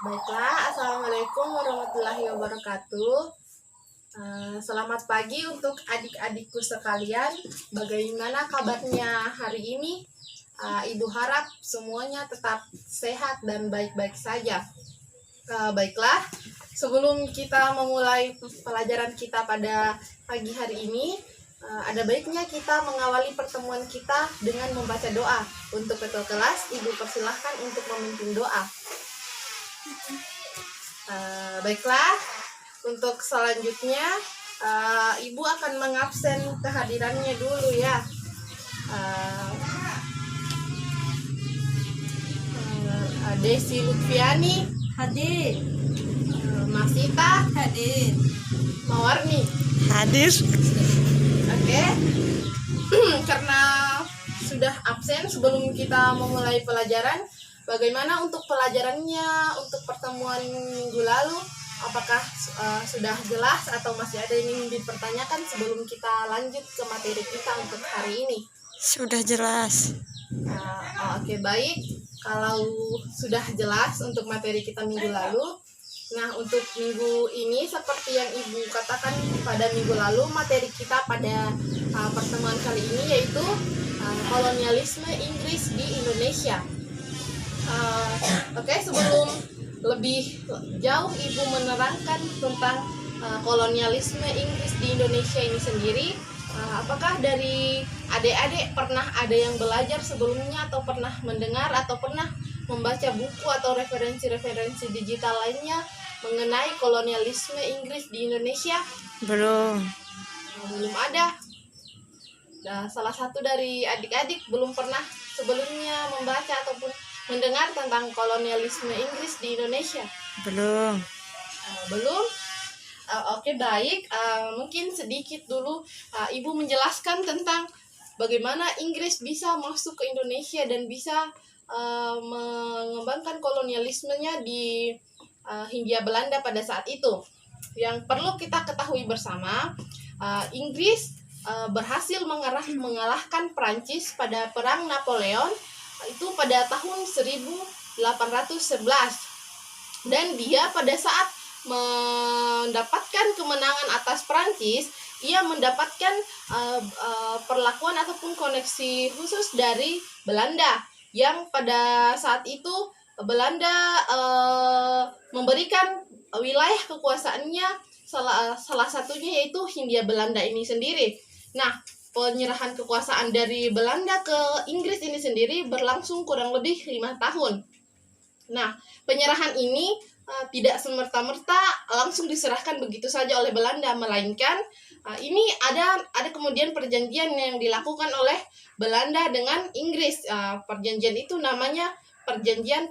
Baiklah, Assalamualaikum warahmatullahi wabarakatuh. Selamat pagi untuk adik-adikku sekalian. Bagaimana kabarnya hari ini? Ibu harap semuanya tetap sehat dan baik-baik saja. Baiklah, sebelum kita memulai pelajaran kita pada pagi hari ini, ada baiknya kita mengawali pertemuan kita dengan membaca doa. Untuk ketua kelas, Ibu persilahkan untuk memimpin doa. Baiklah, untuk selanjutnya Ibu akan mengabsen kehadirannya dulu ya. Desi Lutfiani Hadir. Masita Hadir. Mawarni Hadir. Oke. Karena sudah absen sebelum kita memulai pelajaran, bagaimana untuk pelajarannya untuk pertemuan minggu lalu? Apakah sudah jelas atau masih ada yang ingin dipertanyakan sebelum kita lanjut ke materi kita untuk hari ini? Sudah jelas. Oke, baik. Kalau sudah jelas untuk materi kita minggu lalu, nah untuk minggu ini seperti yang Ibu katakan pada minggu lalu, materi kita pada pertemuan kali ini yaitu kolonialisme Inggris di Indonesia. Oke, sebelum lebih jauh Ibu menerangkan tentang kolonialisme Inggris di Indonesia ini sendiri, apakah dari adik-adik pernah ada yang belajar sebelumnya atau pernah mendengar atau pernah membaca buku atau referensi-referensi digital lainnya mengenai kolonialisme Inggris di Indonesia? Belum. Belum ada. Nah, salah satu dari adik-adik belum pernah sebelumnya membaca ataupun mendengar tentang kolonialisme Inggris di Indonesia? Belum. Belum? Oke, baik. Mungkin sedikit dulu Ibu menjelaskan tentang bagaimana Inggris bisa masuk ke Indonesia dan bisa mengembangkan kolonialismenya di Hindia Belanda pada saat itu. Yang perlu kita ketahui bersama, Inggris berhasil mengalahkan Prancis pada Perang Napoleon itu pada tahun 1811, dan dia pada saat mendapatkan kemenangan atas Prancis, ia mendapatkan perlakuan ataupun koneksi khusus dari Belanda, yang pada saat itu Belanda memberikan wilayah kekuasaannya, salah satunya yaitu Hindia Belanda ini sendiri. Nah, penyerahan kekuasaan dari Belanda ke Inggris ini sendiri berlangsung kurang lebih 5 tahun. Nah, penyerahan ini tidak semerta-merta langsung diserahkan begitu saja oleh Belanda, melainkan ini ada kemudian perjanjian yang dilakukan oleh Belanda dengan Inggris. Perjanjian itu namanya Perjanjian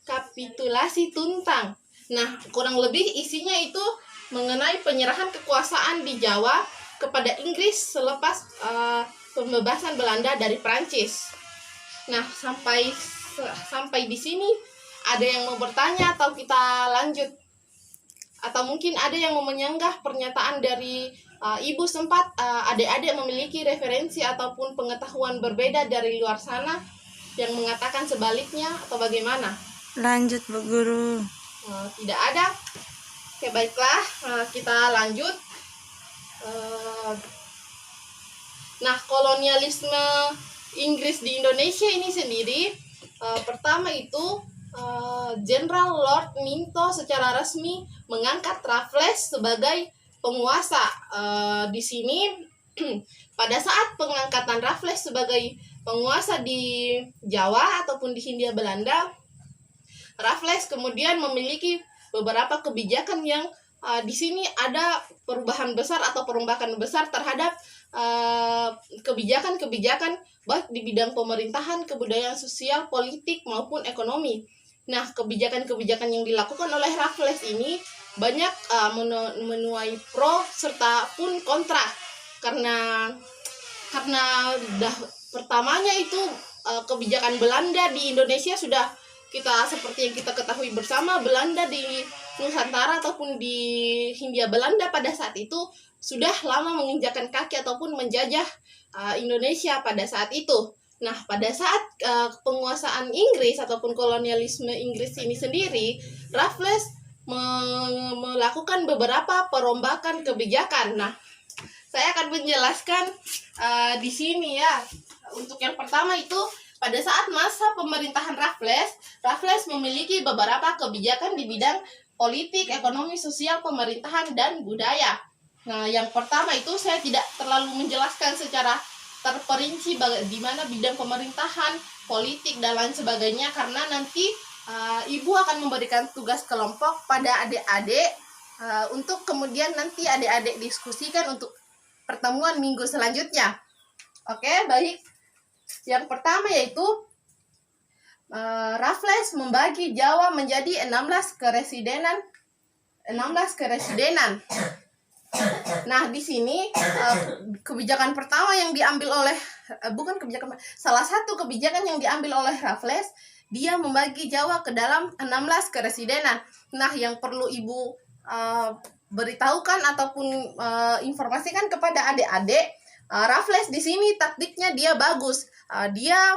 Kapitulasi Tuntang. Nah, kurang lebih isinya itu mengenai penyerahan kekuasaan di Jawa kepada Inggris selepas pembebasan Belanda dari Prancis. Nah, sampai di sini ada yang mau bertanya atau kita lanjut? Atau mungkin ada yang mau menyanggah pernyataan dari Ibu? Sempat adik-adik memiliki referensi ataupun pengetahuan berbeda dari luar sana yang mengatakan sebaliknya atau bagaimana? Lanjut, Bu Guru. Tidak ada. Oke, baiklah, kita lanjut. Nah, kolonialisme Inggris di Indonesia ini sendiri, pertama itu Jenderal Lord Minto secara resmi mengangkat Raffles sebagai penguasa. Di sini pada saat pengangkatan Raffles sebagai penguasa di Jawa ataupun di Hindia Belanda, Raffles kemudian memiliki beberapa kebijakan yang di sini ada perubahan besar atau perombakan besar terhadap kebijakan-kebijakan baik di bidang pemerintahan, kebudayaan sosial, politik maupun ekonomi. Nah, kebijakan-kebijakan yang dilakukan oleh Raffles ini banyak menuai pro serta pun kontra, karena pertamanya itu kebijakan Belanda di Indonesia sudah seperti yang kita ketahui bersama, Belanda di Nusantara ataupun di Hindia Belanda pada saat itu sudah lama menginjakan kaki ataupun menjajah Indonesia pada saat itu. Nah, pada saat penguasaan Inggris ataupun kolonialisme Inggris ini sendiri, Raffles melakukan beberapa perombakan kebijakan. Nah, saya akan menjelaskan di sini ya. Untuk yang pertama itu, pada saat masa pemerintahan Raffles, Raffles memiliki beberapa kebijakan di bidang politik, ekonomi, sosial, pemerintahan, dan budaya. Nah, yang pertama itu saya tidak terlalu menjelaskan secara terperinci di mana bidang pemerintahan, politik, dan lain sebagainya, karena nanti ibu akan memberikan tugas kelompok pada adik-adik untuk kemudian nanti adik-adik diskusikan untuk pertemuan minggu selanjutnya. Oke, baik. Yang pertama yaitu Raffles membagi Jawa menjadi 16 keresidenan. Nah, di sini kebijakan pertama yang diambil oleh salah satu kebijakan yang diambil oleh Raffles, dia membagi Jawa ke dalam 16 keresidenan. Nah, yang perlu Ibu beritahukan ataupun informasikan kepada adik-adik, Raffles di sini taktiknya dia bagus. Dia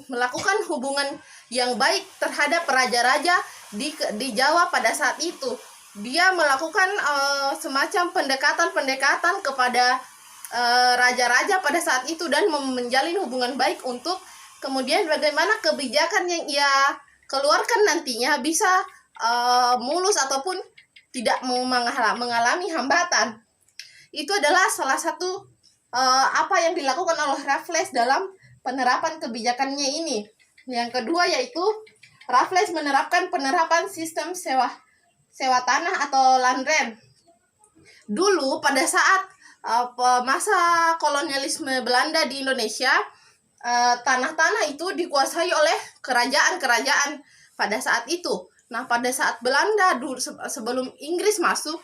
melakukan hubungan yang baik terhadap raja-raja di Jawa pada saat itu. Dia melakukan semacam pendekatan-pendekatan kepada raja-raja pada saat itu dan menjalin hubungan baik untuk kemudian bagaimana kebijakan yang ia keluarkan nantinya bisa mulus ataupun tidak mengalami hambatan. Itu adalah salah satu apa yang dilakukan oleh Raffles dalam penerapan kebijakannya ini. Yang kedua yaitu Raffles penerapan sistem sewa tanah atau land rent. Dulu pada saat masa kolonialisme Belanda di Indonesia, tanah-tanah itu dikuasai oleh kerajaan-kerajaan pada saat itu. Nah, pada saat Belanda dulu sebelum Inggris masuk,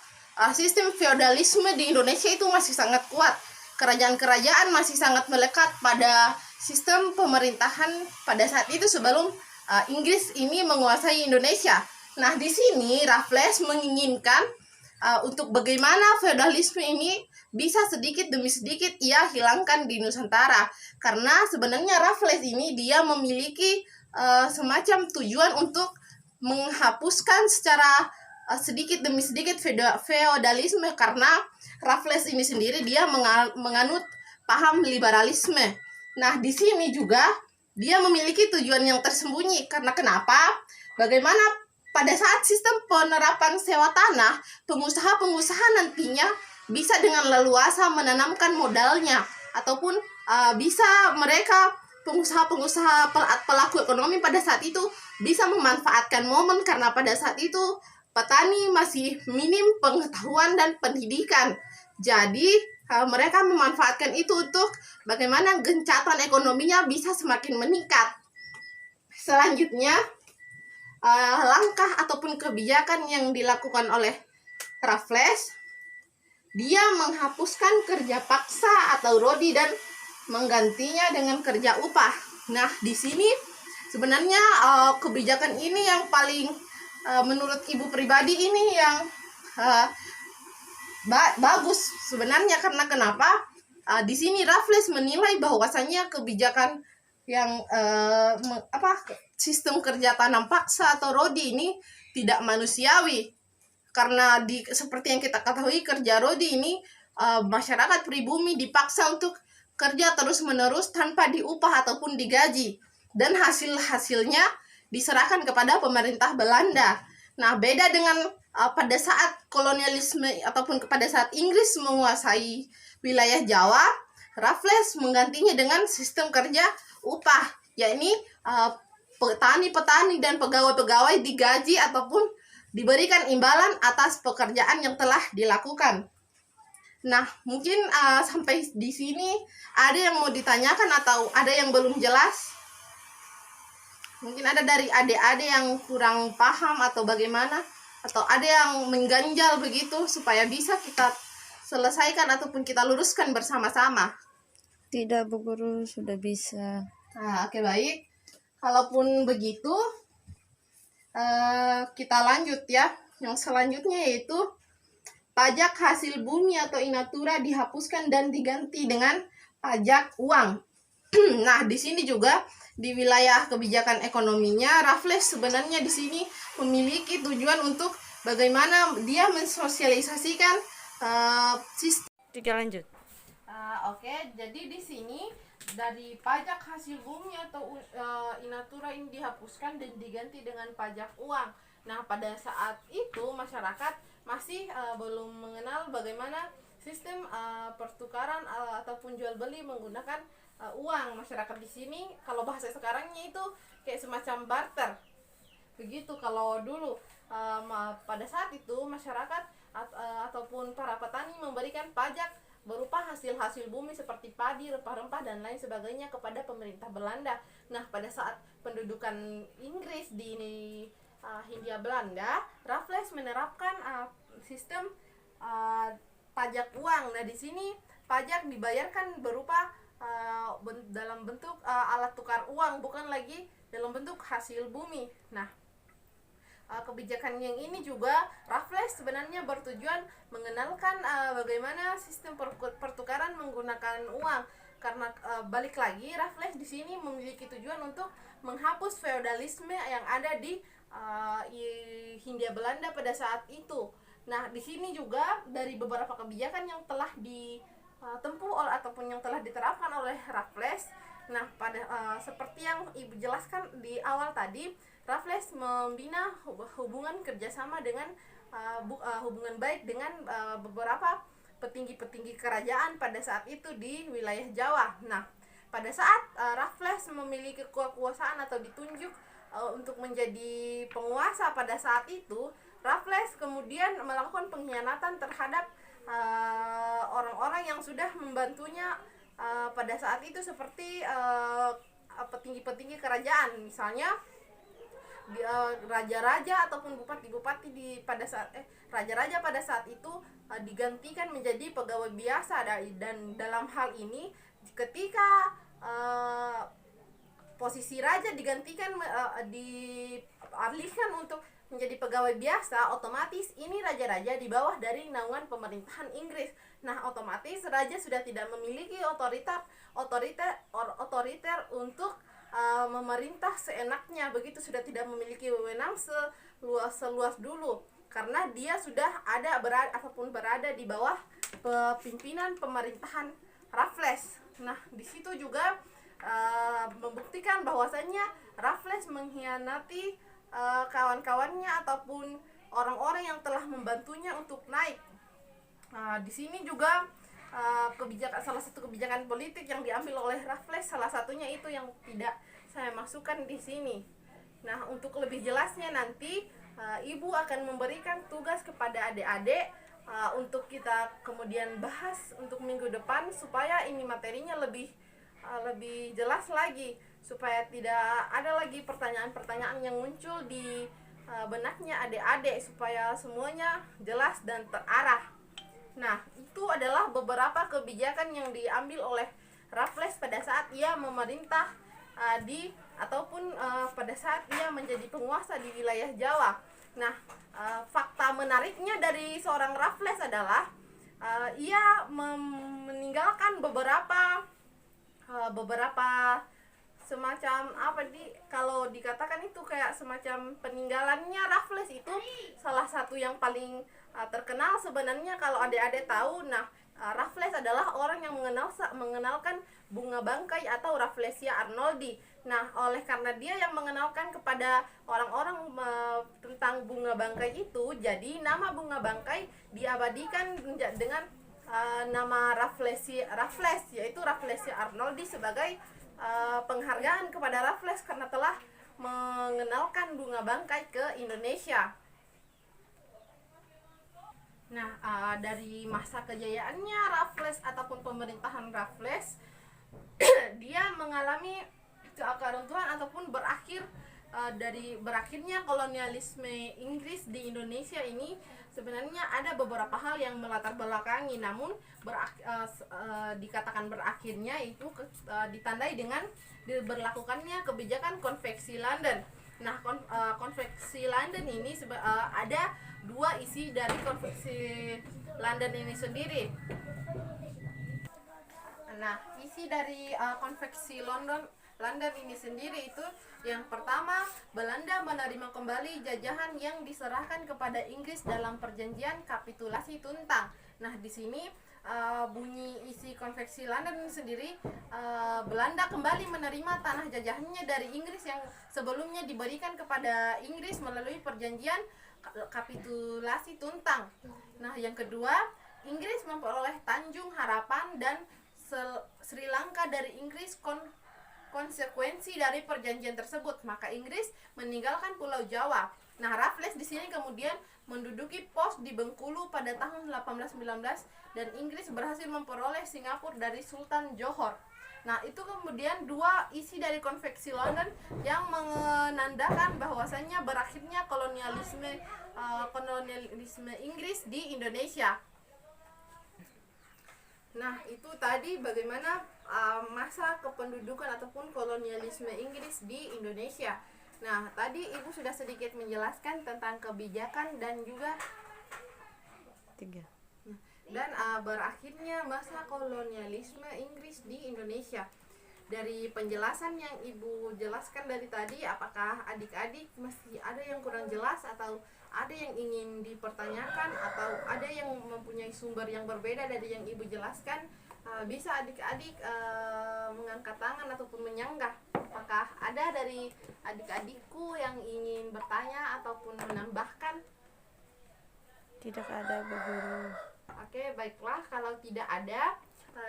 sistem feodalisme di Indonesia itu masih sangat kuat. Kerajaan-kerajaan masih sangat melekat pada sistem pemerintahan pada saat itu sebelum Inggris ini menguasai Indonesia. Nah, di sini Raffles menginginkan untuk bagaimana feodalisme ini bisa sedikit demi sedikit ia hilangkan di Nusantara. Karena sebenarnya Raffles ini dia memiliki semacam tujuan untuk menghapuskan secara sedikit demi sedikit feodalisme, karena Raffles ini sendiri dia menganut paham liberalisme. Nah, di sini juga dia memiliki tujuan yang tersembunyi. Karena kenapa? Bagaimana pada saat sistem penerapan sewa tanah, pengusaha-pengusaha nantinya bisa dengan leluasa menanamkan modalnya, ataupun bisa mereka pengusaha-pengusaha pelaku ekonomi pada saat itu bisa memanfaatkan momen, karena pada saat itu petani masih minim pengetahuan dan pendidikan. Jadi mereka memanfaatkan itu untuk bagaimana gencatan ekonominya bisa semakin meningkat. Selanjutnya, langkah ataupun kebijakan yang dilakukan oleh Raffles, dia menghapuskan kerja paksa atau rodi dan menggantinya dengan kerja upah. Nah, di sini sebenarnya kebijakan ini yang paling menurut ibu pribadi ini yang bagus sebenarnya. Karena kenapa? Di sini Raffles menilai bahwasanya kebijakan yang sistem kerja tanam paksa atau rodi ini tidak manusiawi. Karena seperti yang kita ketahui, kerja rodi ini masyarakat pribumi dipaksa untuk kerja terus-menerus tanpa diupah ataupun digaji, dan hasil-hasilnya diserahkan kepada pemerintah Belanda. Nah, beda dengan pada saat kolonialisme ataupun pada saat Inggris menguasai wilayah Jawa, Raffles menggantinya dengan sistem kerja upah, yakni petani-petani dan pegawai-pegawai digaji ataupun diberikan imbalan atas pekerjaan yang telah dilakukan. Nah, mungkin sampai di sini ada yang mau ditanyakan atau ada yang belum jelas? Mungkin ada dari adik-adik yang kurang paham atau bagaimana, atau ada yang mengganjal begitu supaya bisa kita selesaikan ataupun kita luruskan bersama-sama. Tidak, Bu Guru, sudah bisa. Nah, oke, baik. Kalaupun begitu, kita lanjut ya. Yang selanjutnya yaitu pajak hasil bumi atau inatura dihapuskan dan diganti dengan pajak uang. Nah, di sini juga di wilayah kebijakan ekonominya, Raffles sebenarnya di sini memiliki tujuan untuk bagaimana dia mensosialisasikan sistem. Tidak lanjut. Oke, jadi di sini dari pajak hasil bumi atau inatura ini dihapuskan dan diganti dengan pajak uang. Nah, pada saat itu masyarakat masih belum mengenal bagaimana sistem pertukaran ataupun jual beli menggunakan uang. Masyarakat di sini kalau bahasa sekarangnya itu kayak semacam barter. Begitu kalau dulu pada saat itu masyarakat ataupun para petani memberikan pajak berupa hasil-hasil bumi seperti padi, rempah-rempah dan lain sebagainya kepada pemerintah Belanda. Nah, pada saat pendudukan Inggris di Hindia Belanda, Raffles menerapkan sistem pajak uang. Nah, di sini pajak dibayarkan berupa dalam bentuk alat tukar uang, bukan lagi dalam bentuk hasil bumi. Nah, kebijakan yang ini juga Raffles sebenarnya bertujuan mengenalkan bagaimana sistem pertukaran menggunakan uang, karena balik lagi Raffles di sini memiliki tujuan untuk menghapus feodalisme yang ada di Hindia Belanda pada saat itu. Nah, di sini juga dari beberapa kebijakan yang telah ditempuh ataupun yang telah diterapkan oleh Raffles. Nah, pada seperti yang Ibu jelaskan di awal tadi, Raffles membina hubungan kerjasama dengan hubungan baik dengan beberapa petinggi-petinggi kerajaan pada saat itu di wilayah Jawa. Nah, pada saat Raffles memiliki kekuasaan atau ditunjuk untuk menjadi penguasa pada saat itu, Raffles kemudian melakukan pengkhianatan terhadap orang-orang yang sudah membantunya pada saat itu, seperti petinggi-petinggi kerajaan, misalnya raja-raja ataupun bupati-bupati raja-raja pada saat itu digantikan menjadi pegawai biasa, dan dalam hal ini ketika posisi raja digantikan dialihkan untuk menjadi pegawai biasa, otomatis ini raja-raja di bawah dari naungan pemerintahan Inggris. Nah, otomatis raja sudah tidak memiliki otoriter untuk memerintah seenaknya, begitu, sudah tidak memiliki wewenang seluas dulu, karena dia sudah berada di bawah pimpinan pemerintahan Raffles. Nah, di situ juga membuktikan bahwasannya Raffles mengkhianati kawan-kawannya ataupun orang-orang yang telah membantunya untuk naik. Di sini juga salah satu kebijakan politik yang diambil oleh Raffles, salah satunya itu yang tidak saya masukkan di sini. Nah, untuk lebih jelasnya nanti Ibu akan memberikan tugas kepada adik-adik untuk kita kemudian bahas untuk minggu depan, supaya ini materinya lebih jelas lagi, supaya tidak ada lagi pertanyaan-pertanyaan yang muncul di benaknya adik-adik, supaya semuanya jelas dan terarah. Nah, itu adalah beberapa kebijakan yang diambil oleh Raffles pada saat ia memerintah pada saat ia menjadi penguasa di wilayah Jawa. Nah, fakta menariknya dari seorang Raffles adalah ia meninggalkan beberapa semacam kalau dikatakan itu kayak semacam peninggalannya. Raffles itu salah satu yang paling terkenal sebenarnya, kalau adik-adik tahu. Nah, Raffles adalah orang yang mengenalkan bunga bangkai atau Rafflesia arnoldi. Nah, oleh karena dia yang mengenalkan kepada orang-orang tentang bunga bangkai itu, jadi nama bunga bangkai diabadikan dengan nama Raffles, yaitu Rafflesia arnoldi, sebagai penghargaan kepada Raffles karena telah mengenalkan bunga bangkai ke Indonesia. Nah, dari masa kejayaannya Raffles ataupun pemerintahan Raffles dia mengalami keakaruntuhan ataupun berakhirnya kolonialisme Inggris di Indonesia ini. Sebenarnya ada beberapa hal yang melatar belakangi, namun dikatakan berakhirnya itu ditandai dengan diberlakukannya kebijakan konveksi London. Nah, konveksi London ini ada dua isi dari konveksi London ini sendiri. Nah, isi dari konveksi London ini sendiri itu yang pertama, Belanda menerima kembali jajahan yang diserahkan kepada Inggris dalam perjanjian kapitulasi Tuntang. Nah, di sini bunyi isi konveksi London ini sendiri, Belanda kembali menerima tanah jajahannya dari Inggris yang sebelumnya diberikan kepada Inggris melalui perjanjian kapitulasi Tuntang. Nah, yang kedua, Inggris memperoleh Tanjung Harapan dan Sri Lanka dari Inggris konsekuensi dari perjanjian tersebut. Maka Inggris meninggalkan Pulau Jawa. Nah, Raffles di sini kemudian menduduki pos di Bengkulu pada tahun 1819 dan Inggris berhasil memperoleh Singapura dari Sultan Johor. Nah, itu kemudian dua isi dari konveksi London yang menandakan bahwasannya berakhirnya kolonialisme Inggris di Indonesia. Nah, itu tadi bagaimana masa kependudukan ataupun kolonialisme Inggris di Indonesia. Nah, tadi Ibu sudah sedikit menjelaskan tentang kebijakan dan juga berakhirnya masa kolonialisme Inggris di Indonesia. Dari penjelasan yang Ibu jelaskan dari tadi, apakah adik-adik masih ada yang kurang jelas atau ada yang ingin dipertanyakan atau ada yang mempunyai sumber yang berbeda dari yang Ibu jelaskan? Bisa adik-adik mengangkat tangan ataupun menyanggah. Apakah ada dari adik-adikku yang ingin bertanya ataupun menambahkan? Tidak ada, Bu Guru. Oke, baiklah. Kalau tidak ada,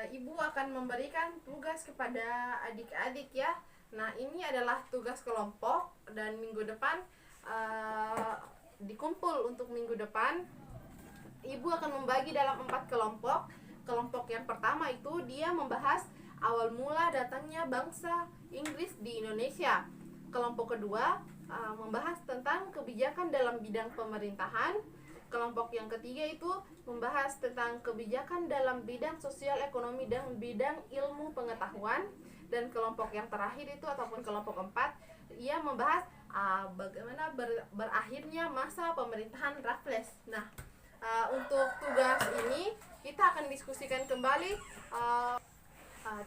Ibu akan memberikan tugas kepada adik-adik ya. Nah, ini adalah tugas kelompok dan minggu depan dikumpul untuk minggu depan. Ibu akan membagi dalam 4 kelompok. Kelompok yang pertama itu dia membahas awal mula datangnya bangsa Inggris di Indonesia. Kelompok kedua membahas tentang kebijakan dalam bidang pemerintahan. Kelompok yang ketiga itu membahas tentang kebijakan dalam bidang sosial ekonomi dan bidang ilmu pengetahuan. Dan kelompok yang terakhir itu ataupun kelompok 4 ia membahas bagaimana berakhirnya masa pemerintahan Raffles. Nah, untuk tugas ini kita akan diskusikan kembali.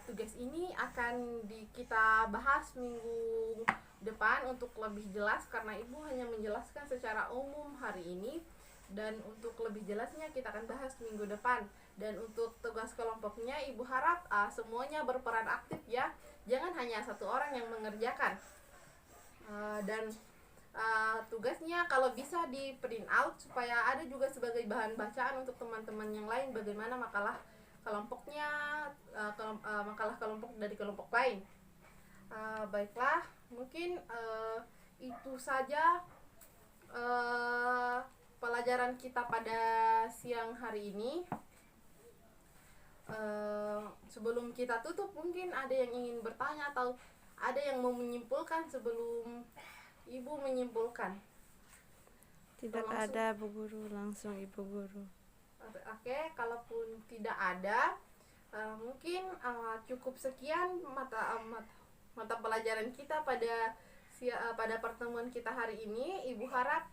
Tugas ini akan kita bahas minggu depan untuk lebih jelas karena Ibu hanya menjelaskan secara umum hari ini. Dan untuk lebih jelasnya kita akan bahas minggu depan. Dan untuk tugas kelompoknya Ibu harap semuanya berperan aktif ya. Jangan hanya satu orang yang mengerjakan. Tugasnya kalau bisa di print out supaya ada juga sebagai bahan bacaan untuk teman-teman yang lain bagaimana makalah kelompoknya, makalah kelompok dari kelompok lain. Baiklah, mungkin itu saja pelajaran kita pada siang hari ini. Sebelum kita tutup, mungkin ada yang ingin bertanya atau ada yang mau menyimpulkan sebelum Ibu menyimpulkan? Tidak ada, Bu Guru. Langsung Ibu Guru. Oke, kalaupun tidak ada, mungkin cukup sekian mata pelajaran kita pada pertemuan kita hari ini. Ibu harap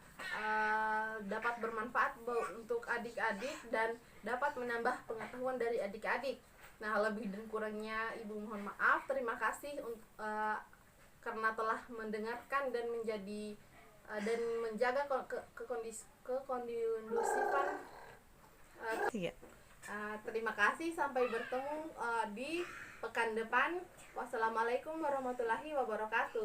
dapat bermanfaat untuk adik-adik dan dapat menambah pengetahuan dari adik-adik. Nah, lebih dan kurangnya Ibu mohon maaf. Terima kasih karena telah mendengarkan dan menjaga kekondusifan. Terima kasih, sampai bertemu di pekan depan. Wassalamualaikum warahmatullahi wabarakatuh.